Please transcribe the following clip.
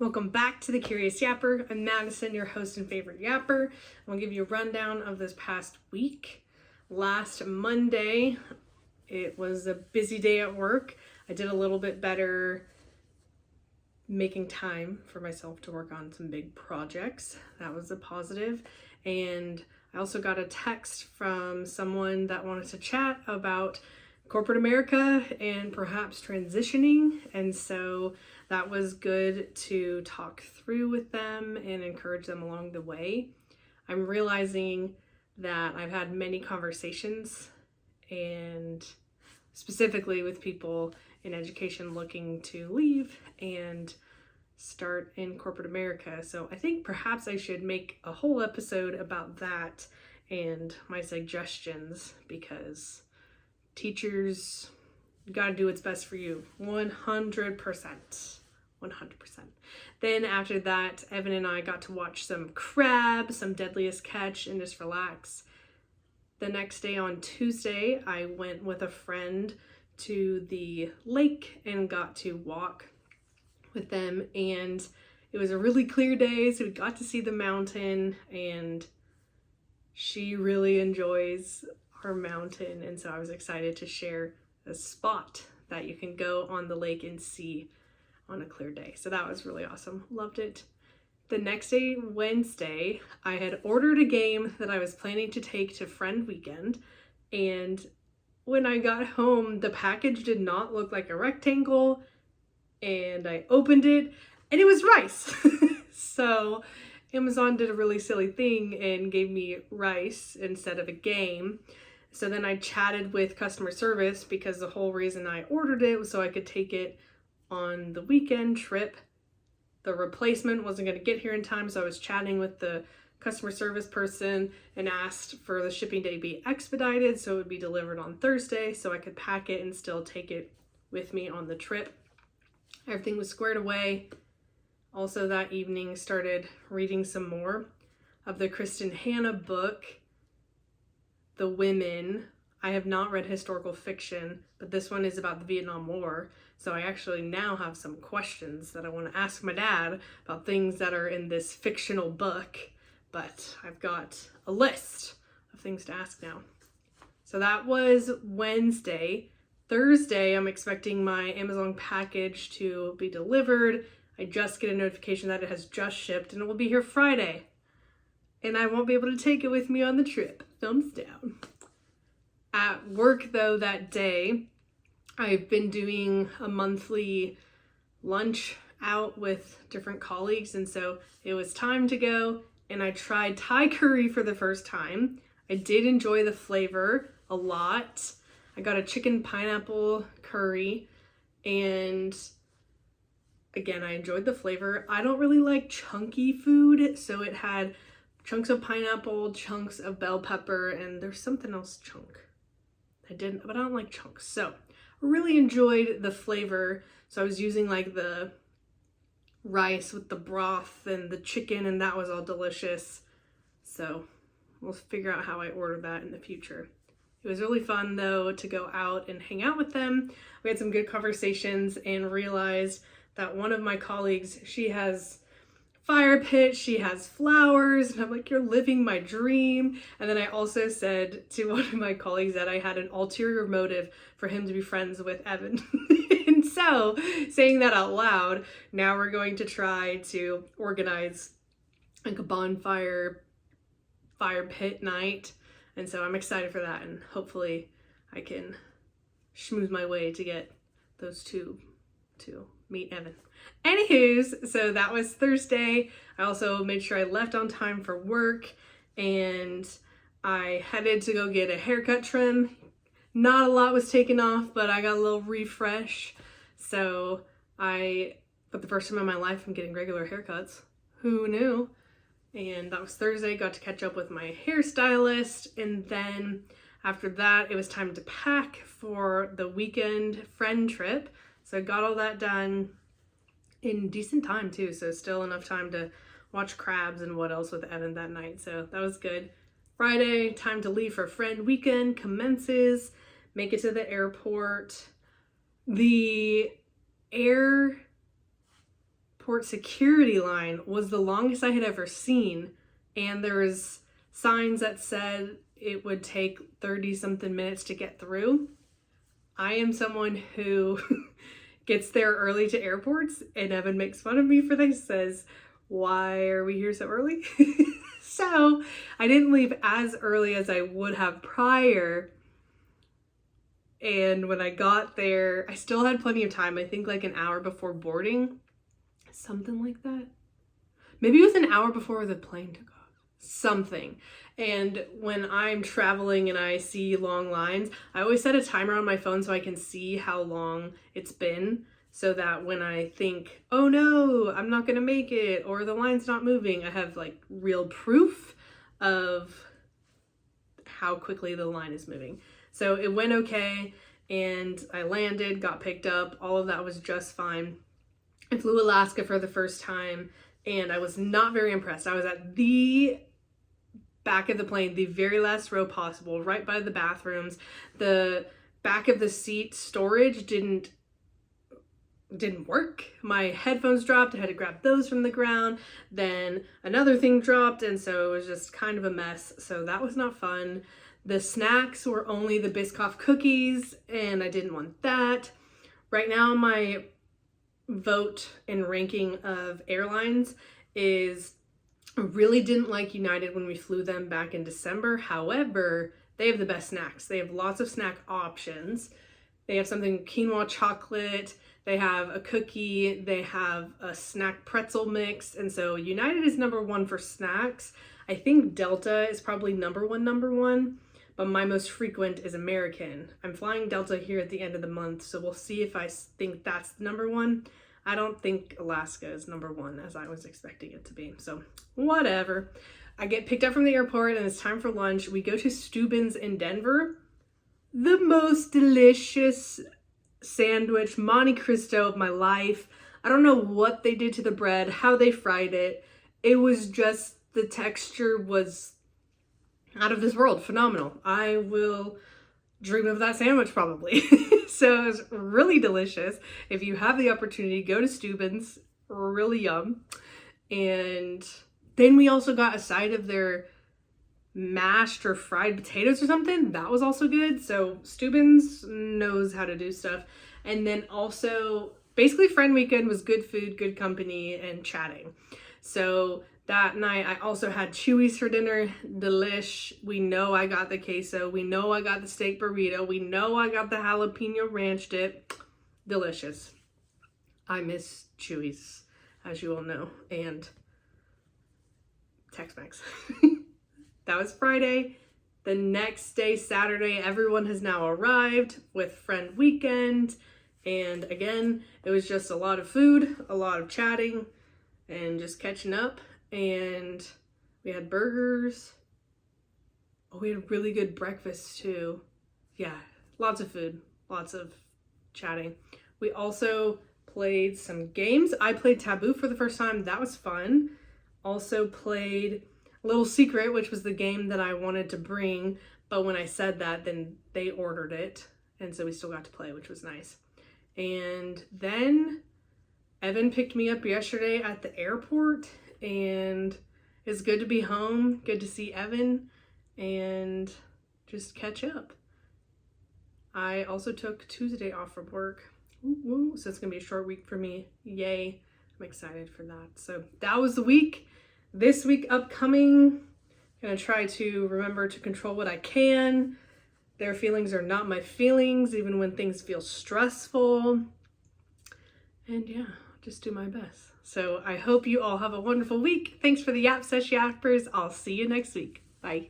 Welcome back to The Curious Yapper. I'm Madison, your host and favorite yapper. I'll give you a rundown of this past week. Last Monday, it was a busy day at work. I did a little bit better making time for myself to work on some big projects. That was a positive. And I also got a text from someone that wanted to chat about corporate America and perhaps transitioning. And so that was good to talk through with them and encourage them along the way. I'm realizing that I've had many conversations, and specifically with people in education looking to leave and start in corporate America. So I think perhaps I should make a whole episode about that and my suggestions, because teachers, you gotta do what's best for you. 100%. 100%. Then after that, Evan and I got to watch some crab, some Deadliest Catch, and just relax. The next day on Tuesday, I went with a friend to the lake and got to walk with them. And it was a really clear day, so we got to see the mountain, and she really enjoys her mountain. And so I was excited to share a spot that you can go on the lake and see on a clear day. So that was really awesome. Loved it. The next day, Wednesday, I had ordered a game that I was planning to take to Friend Weekend. And when I got home, the package did not look like a rectangle. And I opened it and it was rice. So Amazon did a really silly thing and gave me rice instead of a game. So then I chatted with customer service, because the whole reason I ordered it was so I could take it on the weekend trip. The replacement wasn't going to get here in time, so I was chatting with the customer service person and asked for the shipping day to be expedited so it would be delivered on Thursday so I could pack it and still take it with me on the trip. Everything was squared away. Also that evening started reading some more of the Kristen Hanna book, The Women. I have not read historical fiction, but this one is about the Vietnam War. So I actually now have some questions that I want to ask my dad about things that are in this fictional book, but I've got a list of things to ask now. So that was Wednesday. Thursday, I'm expecting my Amazon package to be delivered. I just get a notification that it has just shipped and it will be here Friday. And I won't be able to take it with me on the trip. Thumbs down. At work, though, that day, I've been doing a monthly lunch out with different colleagues, and so it was time to go, and I tried Thai curry for the first time. I did enjoy the flavor a lot. I got a chicken pineapple curry, and again, I enjoyed the flavor. I don't really like chunky food, so it had chunks of pineapple, chunks of bell pepper, and there's something else chunk. But I don't like chunks. So I really enjoyed the flavor. So I was using like the rice with the broth and the chicken, and that was all delicious. So we'll figure out how I order that in the future. It was really fun though to go out and hang out with them. We had some good conversations and realized that one of my colleagues, she has fire pit, she has flowers, and I'm like, you're living my dream. And then I also said to one of my colleagues that I had an ulterior motive for him to be friends with Evan. And so, saying that out loud, now we're going to try to organize like a bonfire, fire pit night. And so I'm excited for that, and hopefully I can schmooze my way to get those two to meet Evan. Anywho's, so that was Thursday. I also made sure I left on time for work, and I headed to go get a haircut trim. Not a lot was taken off, but I got a little refresh. So for the first time in my life, I'm getting regular haircuts. Who knew? And that was Thursday. Got to catch up with my hairstylist, and then after that, it was time to pack for the weekend friend trip. So I got all that done in decent time too, so still enough time to watch crabs and what else with Evan that night, so that was good. Friday, time to leave for Friend Weekend commences. Make it to the airport. The airport airport security line was the longest I had ever seen, and there was signs that said it would take 30 something minutes to get through. I am someone who gets there early to airports, and Evan makes fun of me for this, says, "Why are we here so early?" So I didn't leave as early as I would have prior. And when I got there, I still had plenty of time. I think like an hour before boarding, something like that. Maybe it was an hour before the plane took off, something. And when I'm traveling and I see long lines, I always set a timer on my phone so I can see how long it's been, so that when I think, oh no, I'm not gonna make it, or the line's not moving, I have like real proof of how quickly the line is moving. So it went okay, and I landed, got picked up, all of that was just fine. I flew Alaska for the first time, and I was not very impressed. I was at the back of the plane, the very last row possible, right by the bathrooms. The back of the seat storage didn't work. My headphones dropped. I had to grab those from the ground. Then another thing dropped, and so it was just kind of a mess. So that was not fun. The snacks were only the Biscoff cookies, and I didn't want that. Right now, my vote and ranking of airlines is, I really didn't like United when we flew them back in December. However, they have the best snacks. They have lots of snack options. They have something quinoa chocolate, they have a cookie, they have a snack pretzel mix, and so United is number one for snacks. I think Delta is probably number one, but my most frequent is American. I'm flying Delta here at the end of the month, so we'll see if I think that's number one. I don't think Alaska is number one as I was expecting it to be, so whatever. I get picked up from the airport and it's time for lunch. We go to Steuben's in Denver. The most delicious sandwich, Monte Cristo of my life. I don't know what they did to the bread, how they fried it. It was just, the texture was out of this world, phenomenal. I will dream of that sandwich probably. So it was really delicious. If you have the opportunity, go to Steuben's, really yum. And then we also got a side of their mashed or fried potatoes or something. That was also good. So Steuben's knows how to do stuff. And then also, basically friend weekend was good food, good company, and chatting. So that night I also had Chuy's for dinner. Delish. We know I got the queso. We know I got the steak burrito. We know I got the jalapeno ranch dip. Delicious. I miss Chuy's, as you all know, and Tex-Mex. That was Friday. The next day, Saturday, everyone has now arrived with friend weekend. And again, it was just a lot of food, a lot of chatting, and just catching up. And we had burgers. Oh, we had really good breakfast too. Yeah, lots of food, lots of chatting. We also played some games. I played Taboo for the first time. That was fun. Also played Little Secret, which was the game that I wanted to bring, but when I said that, then they ordered it, and so we still got to play, which was nice. And then Evan picked me up yesterday at the airport, and it's good to be home, good to see Evan, and just catch up. I also took Tuesday off from work, so it's gonna be a short week for me. Yay, I'm excited for that. So that was the week. This week upcoming, I'm gonna try to remember to control what I can. Their feelings are not my feelings, even when things feel stressful. And yeah, just do my best. So I hope you all have a wonderful week. Thanks for the Yap Sesh Yappers. I'll see you next week. Bye.